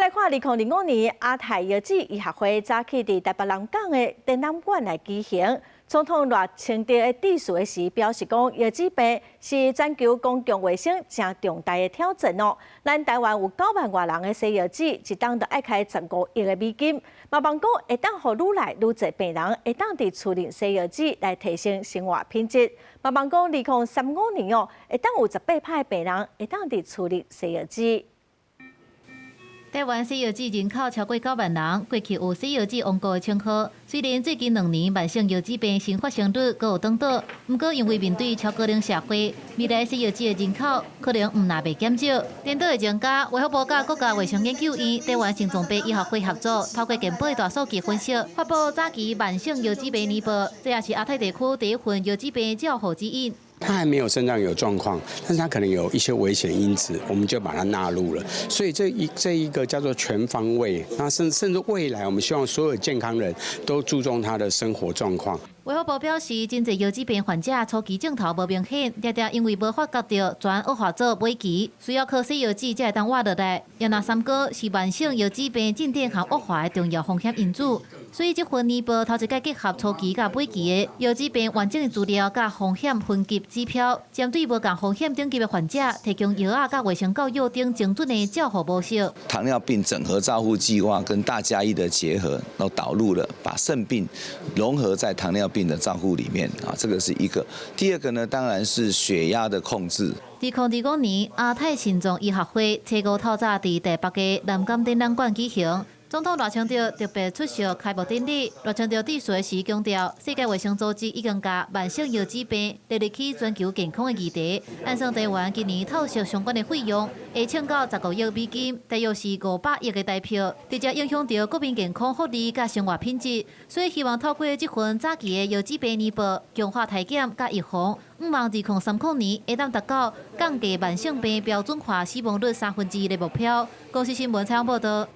来看2005年亚太药剂医学会早起伫台北南港的展览馆来举行。总统热清德的致辞时表示讲，药剂病是全球公共卫生真重大的挑战哦。咱台湾有9万外人的西药剂，一档就爱开15亿的美金。嘛望讲会当互愈来愈侪病人会当伫处理西药剂来提升生活品质。嘛望讲2035年哦，会当有18%的病人会当伫处理西药剂。 台湾西药剂人口超过9万人，过去有西药剂王国的称号。虽然最近2年慢性药剂病新发生率阁有涨倒，不过因为面对超高龄社会，未来西药剂的人口可能唔那袂减少。颠倒的增加，卫福部甲国家卫生研究院、台湾心脏病医学会合作，透过健保大数据分析，发布早期慢性药剂病年报，这也是亚太地区第一份药剂病照护指引。 他还没有肾脏有状况，但是他可能有一些危险因子，我们就把它纳入了。所以这一个叫做全方位，那甚至未来，我们希望所有健康人都注重他的生活状况。 卫福部表示，真侪药剂病患者初期症头无明显，常常因为无发觉到，转恶化做尾期，需要靠西药剂才会当活落来。也那三高是慢性药剂病进展和恶化的重要风险因子。所以这份年报头一届结合初期甲尾期的药剂病完整的资料甲风险分级指标，针对无共风险等级的患者，提供药啊甲卫生教育等精准的照护模式。糖尿病整合照护计划跟大家医的结合，然后导入了把肾病融合在糖尿病的照护里面啊，这个是一个。第二个呢，当然是血压的控制。 2025年，亚太心脏医学会初五透早伫台北的南港展览馆举行。总统热清德特别出席开幕典礼。热清德致辞时强调，世界卫生组织已经把慢性药剂病列入去全球健康的议题。按算台湾今年透析相关的费用会冲到15亿美金，大约是500亿的台票，直接影响到国民健康福利甲生活品质。所以希望透过这份早期的药剂病年报，强化体检甲预防。 希望2030年会当达到降低慢性病标准化死亡率1/3的目标。公司新闻采访报道。